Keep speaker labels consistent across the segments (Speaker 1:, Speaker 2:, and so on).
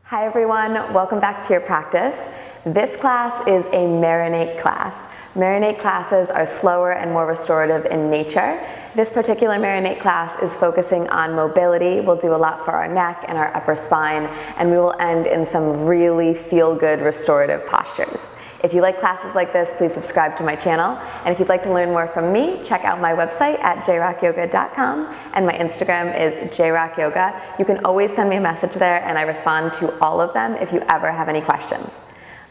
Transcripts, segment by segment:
Speaker 1: Hi everyone, welcome back to your practice. This class is a MARINATE class. MARINATE classes are slower and more restorative in nature. This particular MARINATE class is focusing on mobility. We'll do a lot for our neck and our upper spine, and we will end in some really feel-good restorative postures. If you like classes like this, please subscribe to my channel. And if you'd like to learn more from me, check out my website at jrockyoga.com, and my Instagram is jrockyoga. You can always send me a message there, and I respond to all of them if you ever have any questions.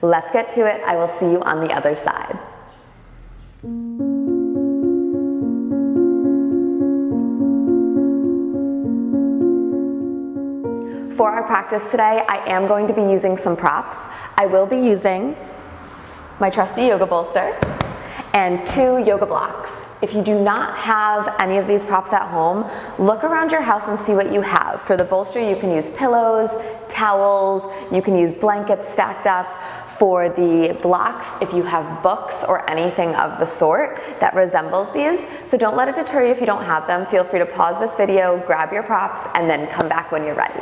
Speaker 1: Let's get to it. I will see you on the other side. For our practice today, I am going to be using some props. I will be using my trusty yoga bolster and 2 yoga blocks. If you do not have any of these props at home, look around your house and see what you have. For the bolster, you can use pillows, towels, you can use blankets stacked up. For the blocks, if you have books or anything of the sort that resembles these, so don't let it deter you if you don't have them. Feel free to pause this video, grab your props, and then come back when you're ready.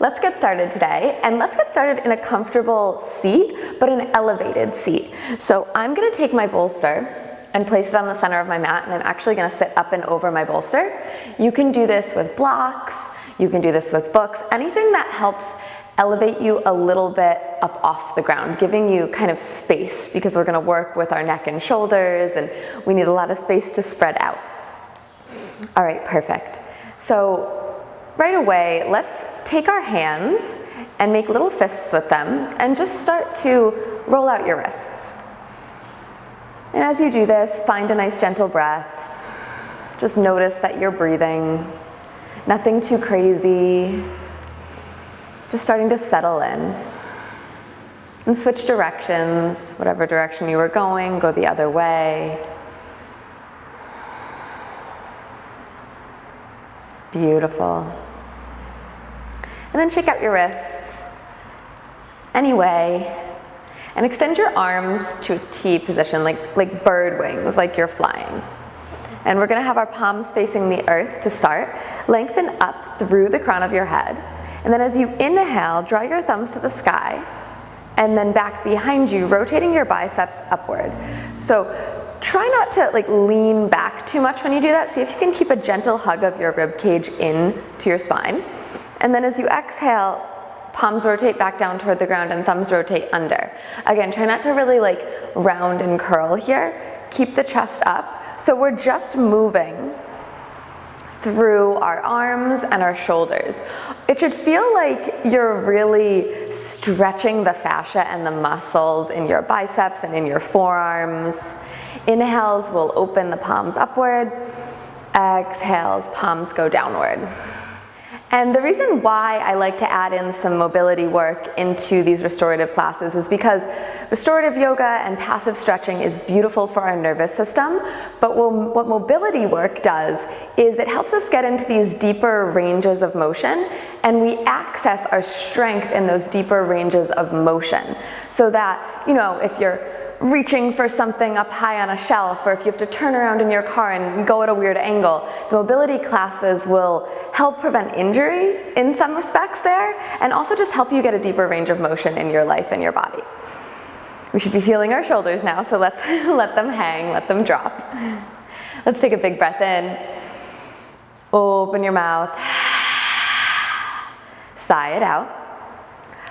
Speaker 1: Let's get started today, and let's get started in a comfortable seat, but an elevated seat. So I'm gonna take my bolster and place it on the center of my mat, and I'm actually gonna sit up and over my bolster. You can do this with blocks, you can do this with books, anything that helps elevate you a little bit up off the ground, giving you kind of space, because we're gonna work with our neck and shoulders, and we need a lot of space to spread out. All right, perfect. So right away, let's take our hands and make little fists with them and just start to roll out your wrists. And as you do this, find a nice gentle breath. Just notice that you're breathing, nothing too crazy, just starting to settle in. And switch directions, whatever direction you were going, go the other way. Beautiful. And then shake out your wrists anyway, and extend your arms to a T position, like bird wings, like you're flying. And we're gonna have our palms facing the earth to start. Lengthen up through the crown of your head. And then as you inhale, draw your thumbs to the sky, and then back behind you, rotating your biceps upward. So try not to lean back too much when you do that. See if you can keep a gentle hug of your rib cage in to your spine. And then as you exhale, palms rotate back down toward the ground and thumbs rotate under. Again, try not to really round and curl here. Keep the chest up. So we're just moving through our arms and our shoulders. It should feel like you're really stretching the fascia and the muscles in your biceps and in your forearms. Inhales will open the palms upward. Exhales, palms go downward. And the reason why I like to add in some mobility work into these restorative classes is because restorative yoga and passive stretching is beautiful for our nervous system, but what mobility work does is it helps us get into these deeper ranges of motion, and we access our strength in those deeper ranges of motion. So that, if you're reaching for something up high on a shelf, or if you have to turn around in your car and go at a weird angle, the mobility classes will help prevent injury in some respects there, and also just help you get a deeper range of motion in your life and your body. We should be feeling our shoulders now, so let's let them hang, let them drop. Let's take a big breath in. Open your mouth. Sigh it out.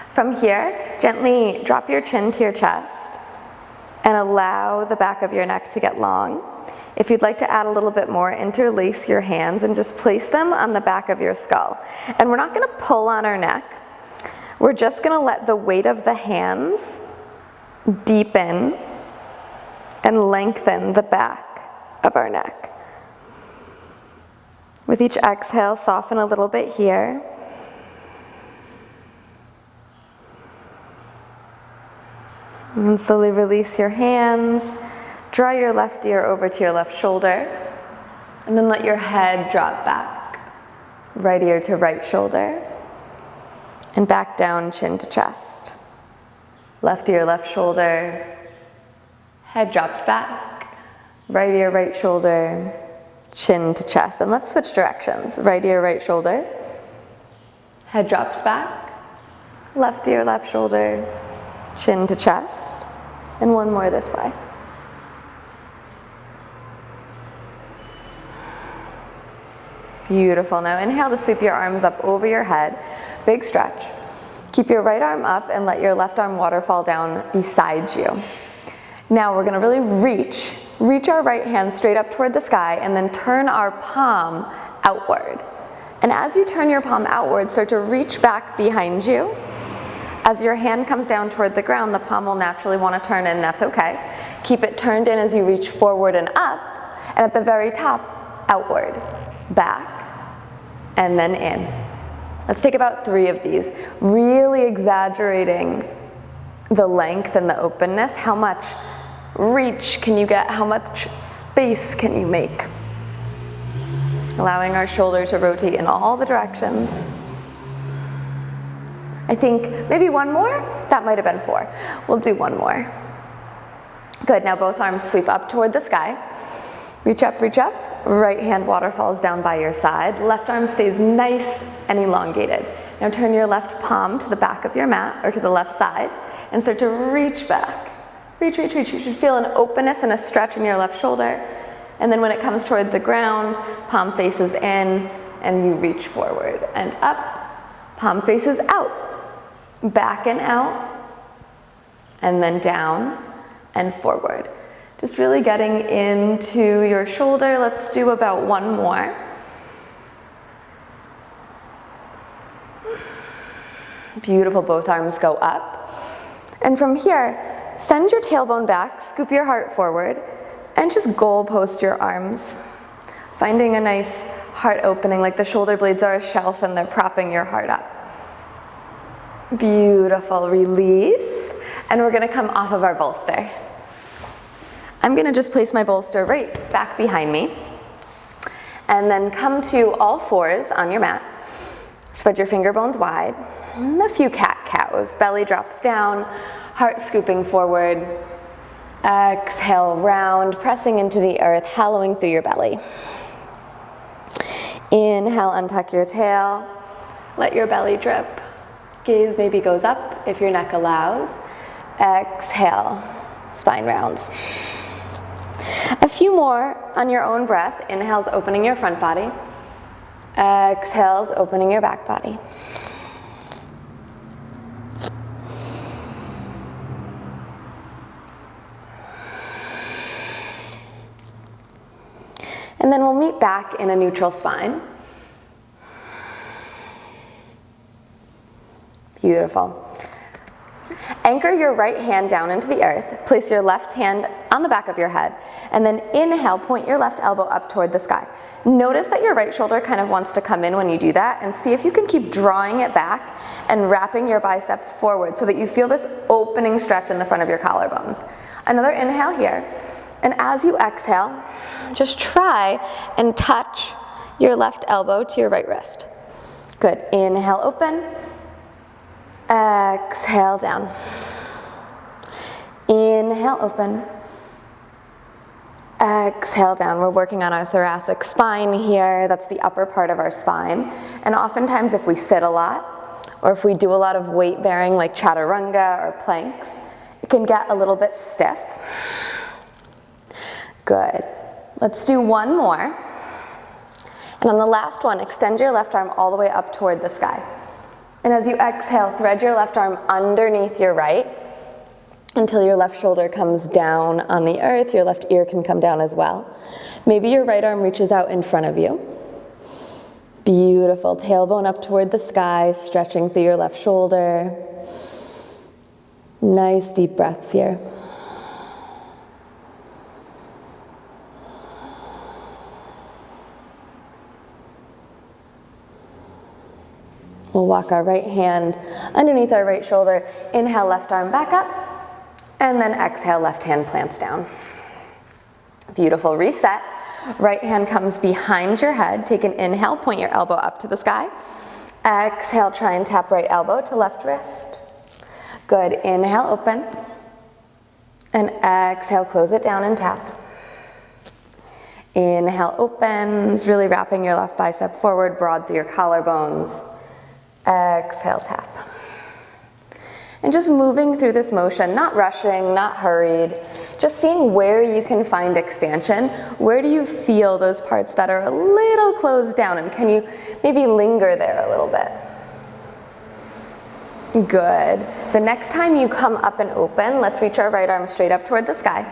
Speaker 1: From here, gently drop your chin to your chest and allow the back of your neck to get long. If you'd like to add a little bit more, interlace your hands and just place them on the back of your skull. And we're not gonna pull on our neck. We're just gonna let the weight of the hands deepen and lengthen the back of our neck. With each exhale, soften a little bit here. And slowly release your hands. Draw your left ear over to your left shoulder. And then let your head drop back. Right ear to right shoulder. And back down, chin to chest. Left ear, left shoulder. Head drops back. Right ear, right shoulder. Chin to chest. And let's switch directions. Right ear, right shoulder. Head drops back. Left ear, left shoulder, chin to chest, and one more this way. Beautiful. Now inhale to sweep your arms up over your head. Big stretch. Keep your right arm up and let your left arm waterfall down beside you. Now we're gonna really reach our right hand straight up toward the sky and then turn our palm outward. And as you turn your palm outward, start to reach back behind you. As your hand comes down toward the ground, the palm will naturally want to turn in, that's okay. Keep it turned in as you reach forward and up, and at the very top, outward, back, and then in. Let's take about 3 of these, really exaggerating the length and the openness. How much reach can you get? How much space can you make? Allowing our shoulder to rotate in all the directions. I think maybe one more? That might have been 4. We'll do one more. Good, now both arms sweep up toward the sky. Reach up, right hand waterfalls down by your side. Left arm stays nice and elongated. Now turn your left palm to the back of your mat or to the left side and start to reach back. Reach. You should feel an openness and a stretch in your left shoulder. And then when it comes toward the ground, palm faces in and you reach forward and up. Palm faces out. Back and out, and then down and forward. Just really getting into your shoulder. Let's do about one more. Beautiful, both arms go up. And from here, send your tailbone back, scoop your heart forward, and just goalpost your arms. Finding a nice heart opening, like the shoulder blades are a shelf and they're propping your heart up. Beautiful, release, and we're gonna come off of our bolster. I'm gonna just place my bolster right back behind me, and then come to all 4s on your mat. Spread your finger bones wide, and a few cat-cows. Belly drops down, heart scooping forward. Exhale, round, pressing into the earth, hallowing through your belly. Inhale, untuck your tail, let your belly drip. Gaze maybe goes up if your neck allows. Exhale, spine rounds. A few more on your own breath. Inhales, opening your front body. Exhales, opening your back body. And then we'll meet back in a neutral spine. Beautiful. Anchor your right hand down into the earth. Place your left hand on the back of your head. And then inhale, point your left elbow up toward the sky. Notice that your right shoulder kind of wants to come in when you do that, and see if you can keep drawing it back and wrapping your bicep forward so that you feel this opening stretch in the front of your collarbones. Another inhale here. And as you exhale, just try and touch your left elbow to your right wrist. Good. Inhale, open. Exhale, down. Inhale, open. Exhale, down. We're working on our thoracic spine here. That's the upper part of our spine. And oftentimes if we sit a lot, or if we do a lot of weight bearing like chaturanga or planks, it can get a little bit stiff. Good. Let's do one more. And on the last one, extend your left arm all the way up toward the sky. And as you exhale, thread your left arm underneath your right until your left shoulder comes down on the earth. Your left ear can come down as well. Maybe your right arm reaches out in front of you. Beautiful. Tailbone up toward the sky, stretching through your left shoulder. Nice deep breaths here. We'll walk our right hand underneath our right shoulder. Inhale, left arm back up. And then exhale, left hand plants down. Beautiful. Reset. Right hand comes behind your head. Take an inhale, point your elbow up to the sky. Exhale, try and tap right elbow to left wrist. Good. Inhale, open. And exhale, close it down and tap. Inhale, opens, really wrapping your left bicep forward, broad through your collarbones. Exhale, tap. And just moving through this motion, not rushing, not hurried, just seeing where you can find expansion. Where do you feel those parts that are a little closed down, and can you maybe linger there a little bit? Good. The next time you come up and open, let's reach our right arm straight up toward the sky.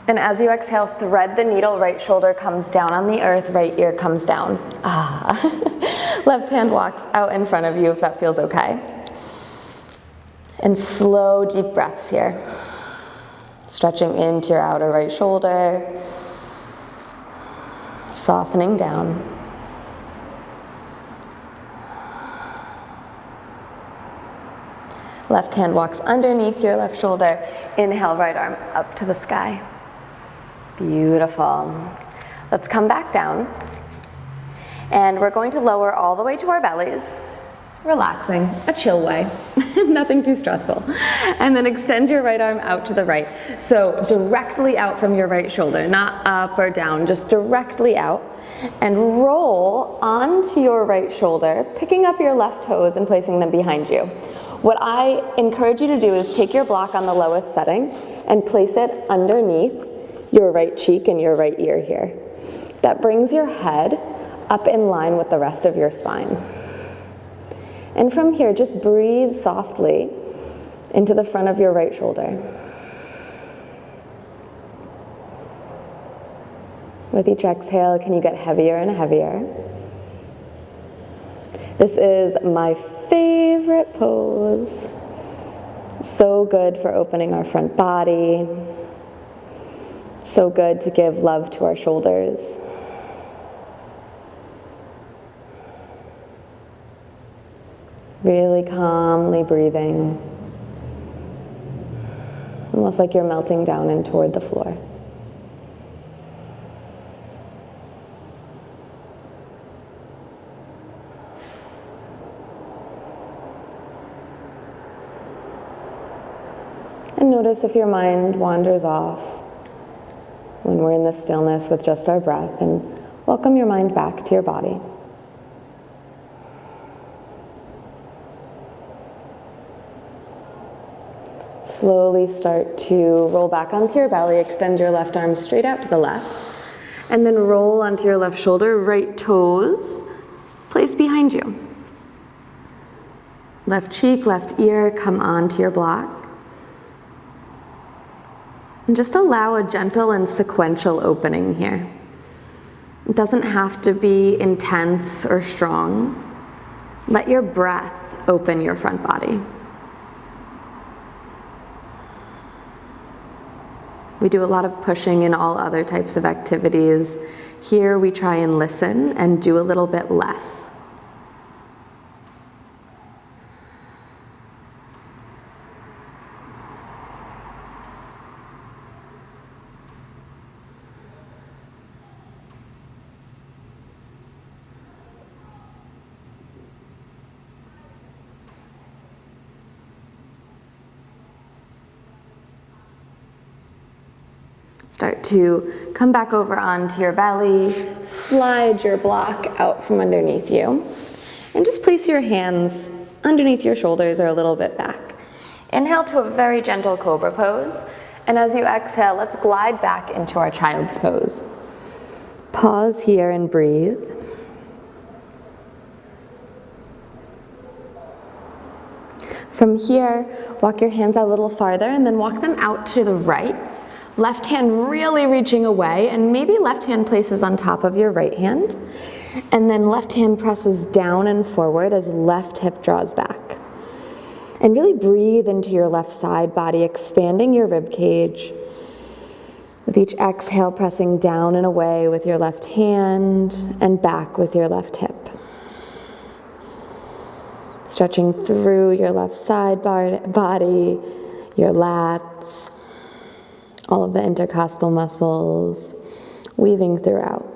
Speaker 1: And as you exhale, thread the needle, right shoulder comes down on the earth, right ear comes down. Left hand walks out in front of you if that feels okay. And slow, deep breaths here. Stretching into your outer right shoulder, softening down. Left hand walks underneath your left shoulder. Inhale, right arm up to the sky. Beautiful. Let's come back down. And we're going to lower all the way to our bellies. Relaxing, a chill way, nothing too stressful. And then extend your right arm out to the right. So directly out from your right shoulder, not up or down, just directly out. And roll onto your right shoulder, picking up your left toes and placing them behind you. What I encourage you to do is take your block on the lowest setting and place it underneath your right cheek and your right ear here. That brings your head up in line with the rest of your spine. And from here, just breathe softly into the front of your right shoulder. With each exhale, can you get heavier and heavier? This is my favorite pose. So good for opening our front body. So good to give love to our shoulders. Really calmly breathing, almost like you're melting down and toward the floor. And notice if your mind wanders off when we're in the stillness with just our breath, and welcome your mind back to your body. Slowly start to roll back onto your belly, extend your left arm straight out to the left, and then roll onto your left shoulder, right toes place behind you. Left cheek, left ear, come onto your block. And just allow a gentle and sequential opening here. It doesn't have to be intense or strong. Let your breath open your front body. We do a lot of pushing in all other types of activities. Here we try and listen and do a little bit less. Start to come back over onto your belly, slide your block out from underneath you, and just place your hands underneath your shoulders or a little bit back. Inhale to a very gentle cobra pose, and as you exhale, let's glide back into our child's pose. Pause here and breathe. From here, walk your hands out a little farther and then walk them out to the right. Left hand really reaching away, and maybe left hand places on top of your right hand. And then left hand presses down and forward as left hip draws back. And really breathe into your left side body, expanding your rib cage. With each exhale, pressing down and away with your left hand and back with your left hip. Stretching through your left side body, your lats, all of the intercostal muscles, weaving throughout.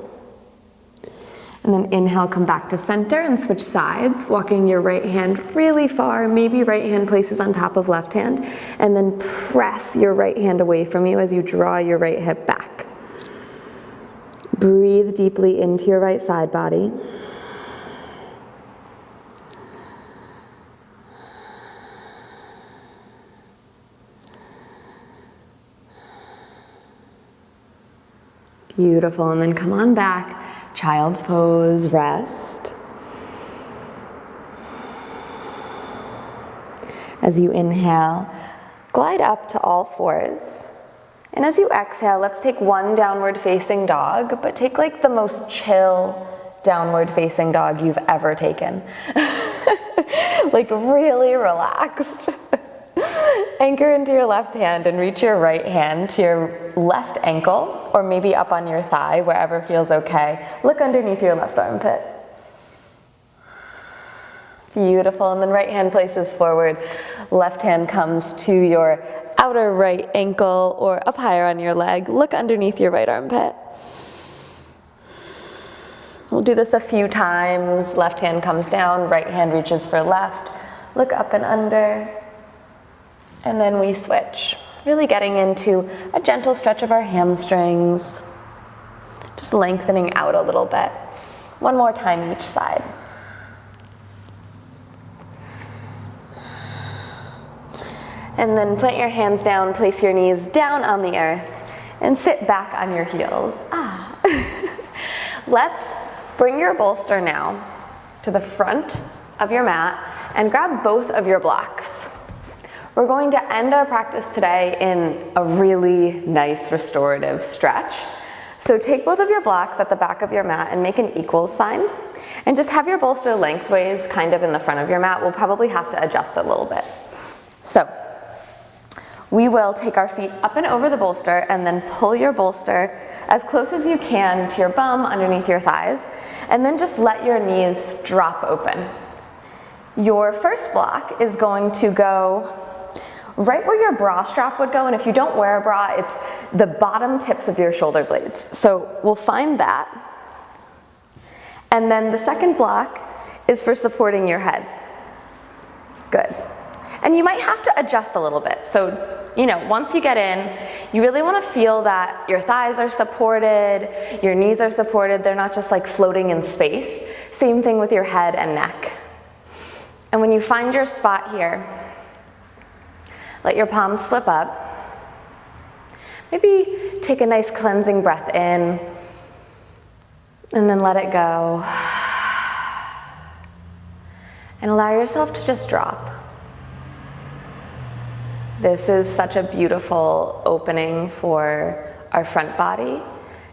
Speaker 1: And then inhale, come back to center and switch sides, walking your right hand really far, maybe right hand places on top of left hand, and then press your right hand away from you as you draw your right hip back. Breathe deeply into your right side body. Beautiful, and then come on back, child's pose, rest. As you inhale, glide up to all fours. And as you exhale, let's take one downward facing dog, but take like the most chill downward facing dog you've ever taken. Like really relaxed. Anchor into your left hand and reach your right hand to your left ankle, or maybe up on your thigh, wherever feels okay. Look underneath your left armpit. Beautiful, and then right hand places forward. Left hand comes to your outer right ankle or up higher on your leg. Look underneath your right armpit. We'll do this a few times. Left hand comes down, right hand reaches for left. Look up and under. And then we switch. Really getting into a gentle stretch of our hamstrings. Just lengthening out a little bit. One more time each side. And then plant your hands down, place your knees down on the earth, and sit back on your heels. Let's bring your bolster now to the front of your mat and grab both of your blocks. We're going to end our practice today in a really nice restorative stretch. So take both of your blocks at the back of your mat and make an equals sign. And just have your bolster lengthways kind of in the front of your mat. We'll probably have to adjust a little bit. So we will take our feet up and over the bolster and then pull your bolster as close as you can to your bum underneath your thighs, and then just let your knees drop open. Your first block is going to go right where your bra strap would go, and if you don't wear a bra, it's the bottom tips of your shoulder blades. So we'll find that. And then the second block is for supporting your head. Good. And you might have to adjust a little bit. So, once you get in, you really want to feel that your thighs are supported, your knees are supported, they're not just like floating in space. Same thing with your head and neck. And when you find your spot here, let your palms flip up. Maybe take a nice cleansing breath in, and then let it go. And allow yourself to just drop. This is such a beautiful opening for our front body,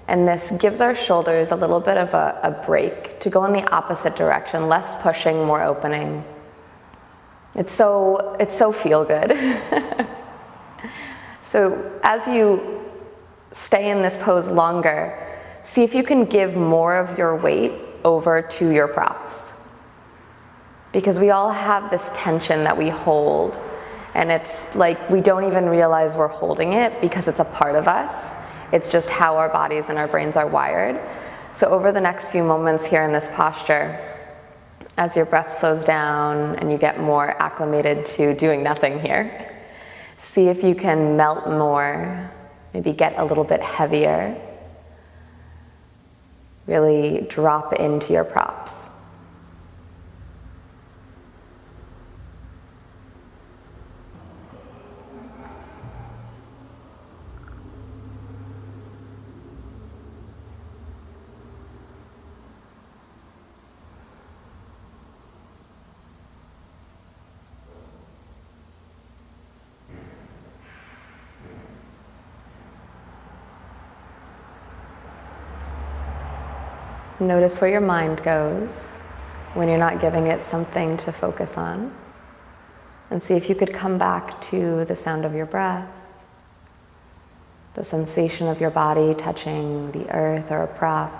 Speaker 1: and this gives our shoulders a little bit of a break to go in the opposite direction, less pushing, more opening. It's so feel good. So as you stay in this pose longer, see if you can give more of your weight over to your props. Because we all have this tension that we hold, and it's like we don't even realize we're holding it because it's a part of us. It's just how our bodies and our brains are wired. So over the next few moments here in this posture, as your breath slows down and you get more acclimated to doing nothing here, see if you can melt more, maybe get a little bit heavier. Really drop into your props. Notice where your mind goes when you're not giving it something to focus on. And see if you could come back to the sound of your breath, the sensation of your body touching the earth or a prop.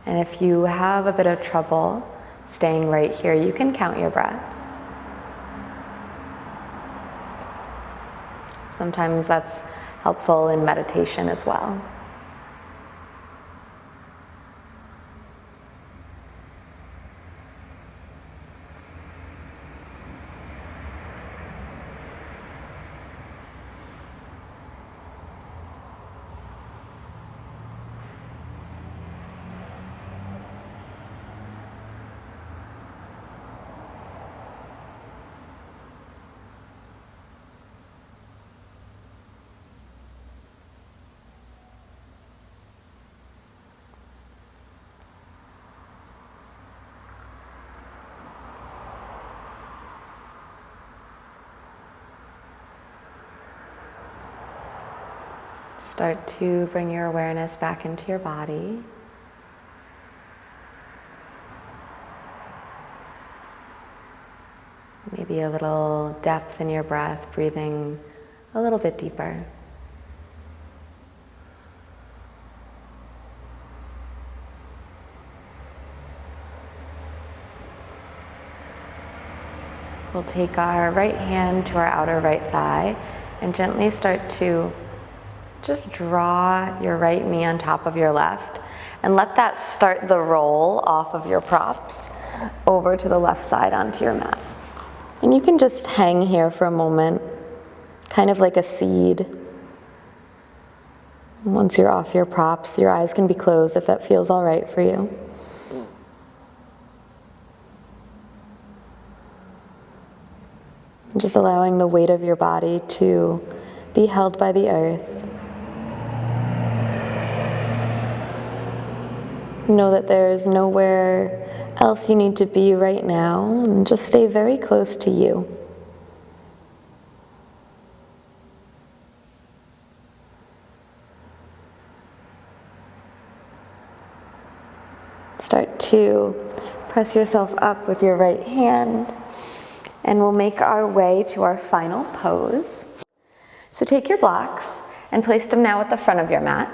Speaker 1: And if you have a bit of trouble staying right here, you can count your breaths. Sometimes that's helpful in meditation as well. Start to bring your awareness back into your body. Maybe a little depth in your breath, breathing a little bit deeper. We'll take our right hand to our outer right thigh and gently start to just draw your right knee on top of your left and let that start the roll off of your props over to the left side onto your mat. And you can just hang here for a moment, kind of like a seed. Once you're off your props, your eyes can be closed if that feels all right for you. Just allowing the weight of your body to be held by the earth. Know that there's nowhere else you need to be right now, and just stay very close to you. Start to press yourself up with your right hand. And we'll make our way to our final pose. So take your blocks and place them now at the front of your mat.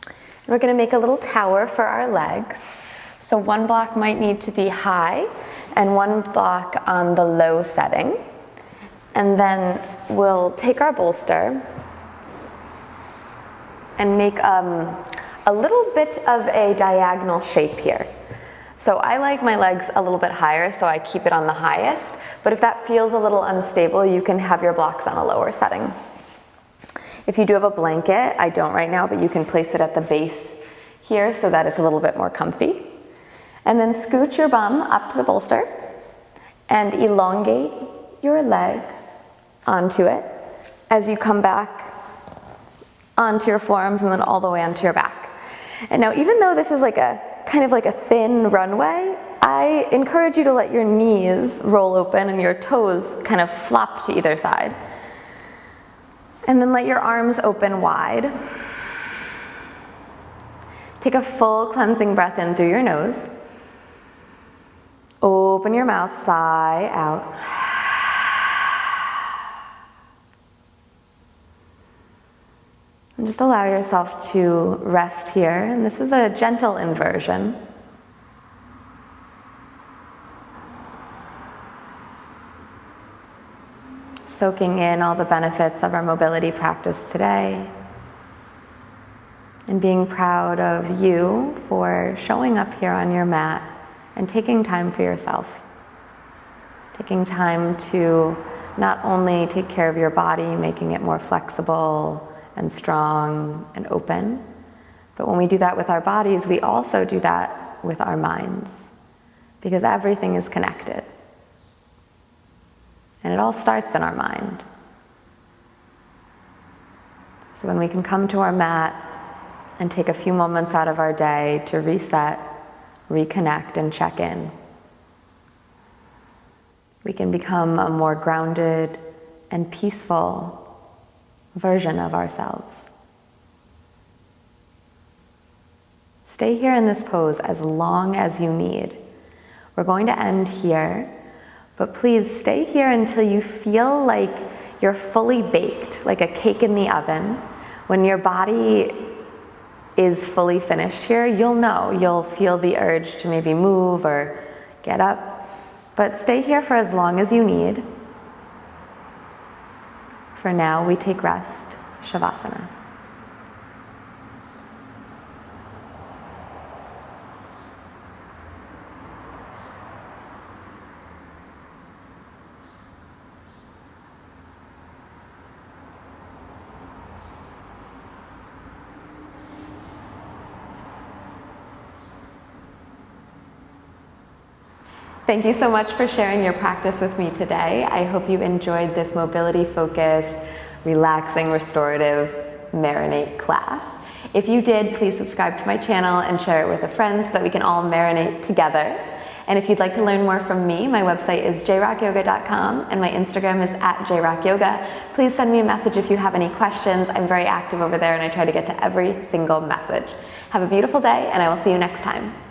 Speaker 1: And we're going to make a little tower for our legs. So one block might need to be high and one block on the low setting. And then we'll take our bolster and make a little bit of a diagonal shape here. So I like my legs a little bit higher, so I keep it on the highest. But if that feels a little unstable, you can have your blocks on a lower setting. If you do have a blanket, I don't right now, but you can place it at the base here so that it's a little bit more comfy. And then scoot your bum up to the bolster and elongate your legs onto it as you come back onto your forearms and then all the way onto your back. And now, even though this is like a kind of like a thin runway, I encourage you to let your knees roll open and your toes kind of flop to either side. And then let your arms open wide. Take a full cleansing breath in through your nose. Open your mouth, sigh out. And just allow yourself to rest here. And this is a gentle inversion. Soaking in all the benefits of our mobility practice today. And being proud of you for showing up here on your mat and taking time for yourself. Taking time to not only take care of your body, making it more flexible and strong and open, but when we do that with our bodies, we also do that with our minds, because everything is connected. And it all starts in our mind. So when we can come to our mat and take a few moments out of our day to reset, reconnect, and check in, we can become a more grounded and peaceful version of ourselves. Stay here in this pose as long as you need. We're going to end here, but please stay here until you feel like you're fully baked, like a cake in the oven. When your body is fully finished here, you'll know, you'll feel the urge to maybe move or get up, but stay here for as long as you need. For now, we take rest, Shavasana. Thank you so much for sharing your practice with me today. I hope you enjoyed this mobility-focused, relaxing, restorative MARINATE class. If you did, please subscribe to my channel and share it with a friend so that we can all marinate together. And if you'd like to learn more from me, my website is jrockyoga.com and my Instagram is @jrockyoga. Please send me a message if you have any questions. I'm very active over there and I try to get to every single message. Have a beautiful day and I will see you next time.